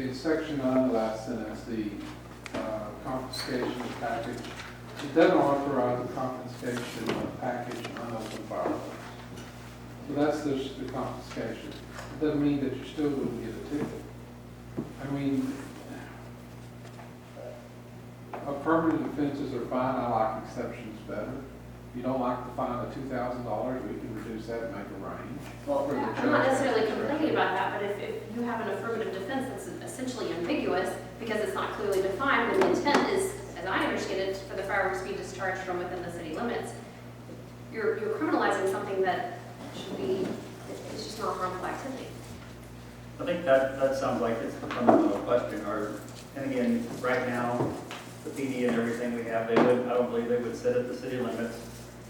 in section 9, the last sentence, the confiscation package, it doesn't authorize the confiscation of package unopened fireworks. So that's just the confiscation. It doesn't mean that you still wouldn't get a ticket. I mean, affirmative defenses are fine. I like exceptions better. You don't like the fine of $2,000, we can reduce that and make a range. Well, For the I'm not judge. necessarily complaining about that, but if you have an affirmative defense that's essentially ambiguous because it's not clearly defined, when the intent is, as I understand it, for the fireworks to be discharged from within the city limits, you're criminalizing something that should be, it's just not harmful activity. I think that sounds like it's a fundamental question, and again, right now, the PD and everything we have, I don't believe they would sit at the city limits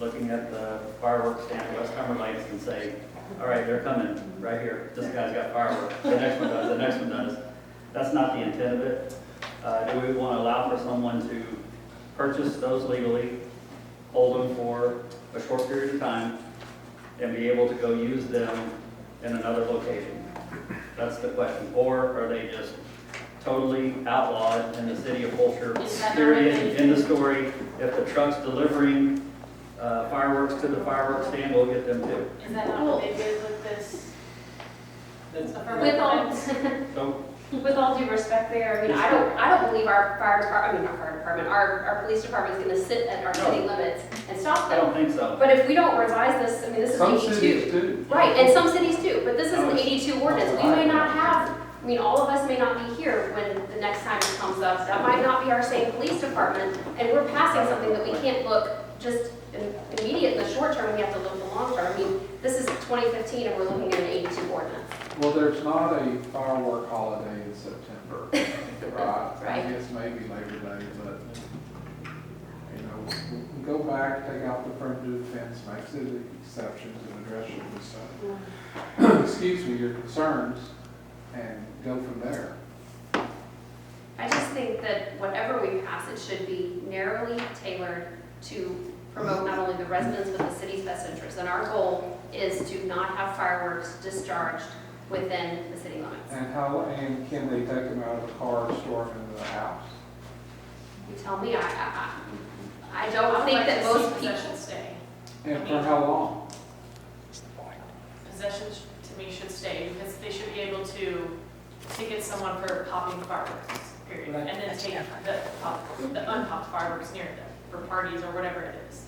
looking at the fireworks stand, West Hammer lights, and say, all right, they're coming right here. This guy's got fireworks. The next one does, the next one does. That's not the intent of it. Do we want to allow for someone to purchase those legally, hold them for a short period of time, and be able to go use them in another location? That's the question. Or are they just totally outlawed in the city of FULSHEAR? Period. End of story. If the truck's delivering fireworks to the fireworks stand, we'll get them too. Is that not what they did with this? With all, So, with all due respect there, I mean, I don't believe our fire department, our police department is gonna sit at our city limits and stop I them. don't think so. But if we don't revise this, I mean, this is Some 82. cities do. Right, and some cities do, but this is an 82 ordinance. We may Right. not have, I mean, all of us may not be here when the next time it comes up. That might not be our same police department, and we're passing something that we can't look just immediate in the short term, we have to look the long term. I mean, this is 2015 and we're looking at an 82 ordinance. Well, there's not a firework holiday in September, right? Right. I guess maybe Labor Day, but, you know, we go back, take out the affirmative defense, make the exceptions, and address your concern. Excuse me, your concerns, and go from there. I just think that whatever we pass, it should be narrowly tailored to promote not only the residents, but the city's best interests. And our goal is to not have fireworks discharged within the city limits. And can they take them out of the car, store them in the house? You tell me, I don't think that most people. Possession stay. And for how long? Possession to me should stay because they should be able to ticket someone for popping fireworks, period. And then take the unpopped fireworks near them for parties or whatever it is.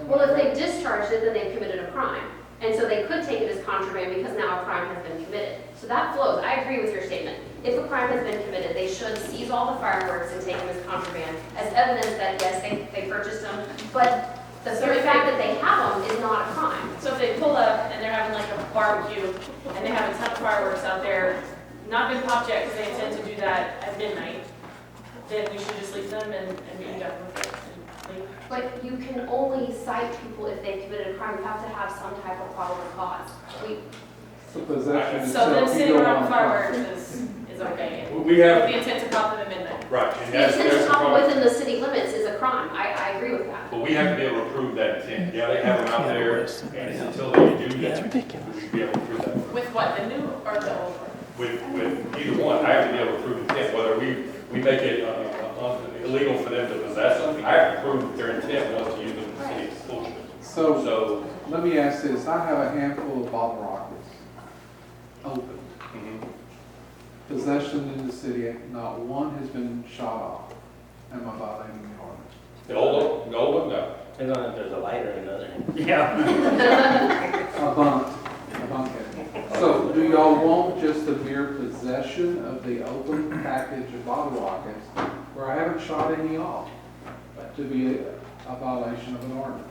Well, if they discharged it, then they've committed a crime. And so they could take it as contraband because now a crime has been committed. So that flows. I agree with your statement. If a crime has been committed, they should seize all the fireworks and take them as contraband, as evidence that, yes, they purchased them. But the very fact that they have them is not a crime. So if they pull up and they're having like a barbecue and they have a ton of fireworks out there, not been popped yet because they intend to do that at midnight, then we should just leave them and be done with it. And leave. But you can only cite people if they've committed a crime. You have to have some type of probable cause. So possession So them itself, you sitting don't around want fireworks is okay. We With have, the intent to pop them at midnight. right, and The that's intent to the pop problem. within the city limits is a crime. I agree with that. But we have to be able to prove that intent. Yeah, they have them out there, and until they do that, we'd be able to prove that. With what, the new or the old one? With either one, I have to be able to prove intent, whether we make it illegal for them to possess them, I have to prove that their intent was to use them in the city of FULSHEAR. So, let me ask this, I have a handful of bottle rockets opened. Possession in the city, not one has been shot off. Am I violating the ordinance? The old one, no. Depends on if there's a lighter in the other hand. Yeah. A bunt head. So do y'all want just the mere possession of the open package of bottle rockets where I haven't shot any off to be a violation of an ordinance?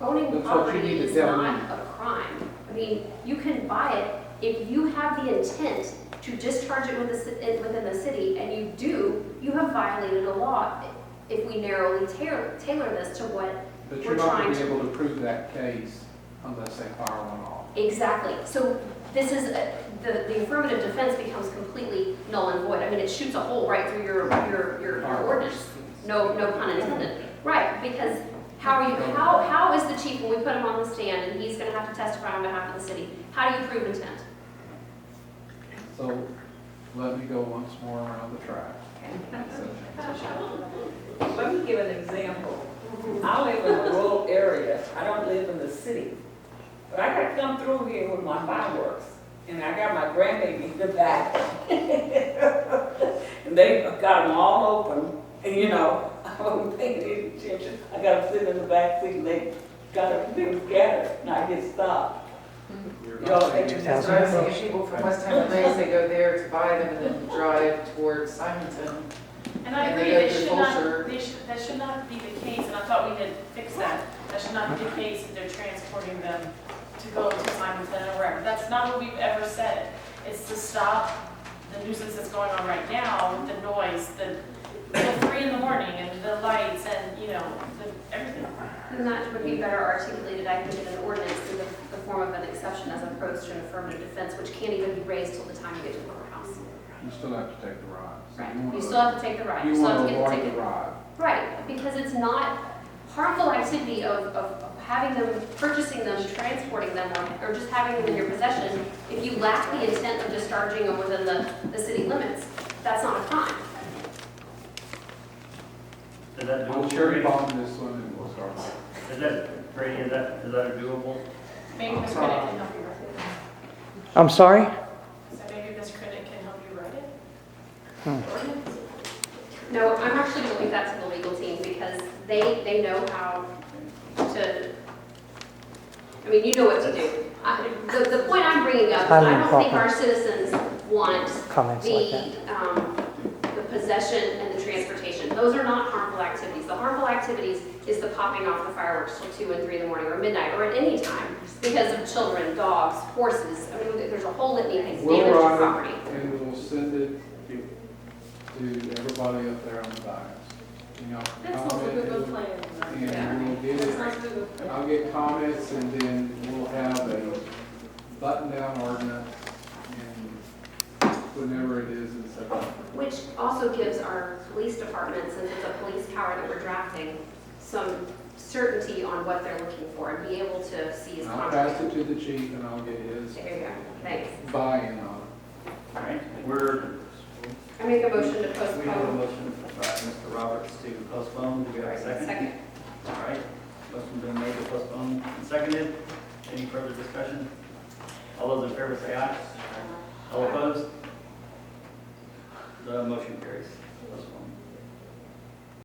Owning That's what you property need to is tell not me. a crime. I mean, you can buy it if you have the intent to discharge it within the city, and you do, you have violated a law if we narrowly tailor this to what But we're you're not trying going to be to. able to prove that case unless they fire one off. Exactly. So this is, the affirmative defense becomes completely null and void. I mean, it shoots a hole right through your ordinance. No pun intended. Right, because how is the chief, when we put him on the stand and he's going to have to testify on behalf of the city, how do you prove intent? So let me go once more around the track. Let me give an example. I live in a rural area. I don't live in the city. But I gotta come through here with my fireworks. And I got my grandbaby in the back. And they got them all open. And you know, I wasn't paying any attention. I got them sitting in the back seat and they got them scattered. And I get stopped. You're You know, not they saying- That's what I was saying, people from West Hamilton, they go there to buy them and then drive towards Simonton. And I And agree, they go they to should not, FULSHEAR. that should not be the case, and I thought we had fixed that. That should not be the case if they're transporting them to go to Simonton or wherever. That's not what we've ever said. It's to stop the nuisance that's going on right now, with the noise, till 3 in the morning, and the lights, and, you know, everything. And that would be better articulated, I think, in an ordinance in the form of an exception as opposed to an affirmative defense, which can't even be raised till the time you get to the courthouse. You still have to take the ride. So Right, wanna- you still have to take the ride, you You still have want to to get the avoid ticket. the ride. Right, because it's not harmful activity of having them, purchasing them, transporting them, or just having them in your possession. If you lack the intent of discharging them within the city limits, that's not a crime. Is that I'll doable? cherry bomb this one and we'll start. Is that, Brady, is that doable? Maybe Ms. Critic can help you write it. I'm sorry? So maybe Ms. Critic can help you write it. Ordinance? No, I'm actually going to leave that to the legal team because they know how to, I mean, you know what to do. The point I'm bringing up is I don't think our citizens want Comments like that. the possession and the transportation. Those are not harmful activities. The harmful activities is the popping off the fireworks till 2 and 3 in the morning or midnight or at any time because of children, dogs, horses. I mean, there's a whole litany of things, We'll damage to write property. it and we'll send it to everybody up there on the dais. You know, That sounds like a good comment, plan. and we'll get That it, sounds like a good plan. I'll get comments and then we'll have a button-down ordinance and whenever it is in September. Which also gives our police department, since it's a police power that we're drafting, some certainty on what they're looking for and be able to seize I'll pass contraband. it to the chief and I'll get his There you go, thanks. buy-in on All right, I make a motion to we have a postpone. motion by Mr. Roberts to postpone. Do we have a second? Second. All right, motion been made to postpone and seconded. Any further discussion? All those in favor say aye.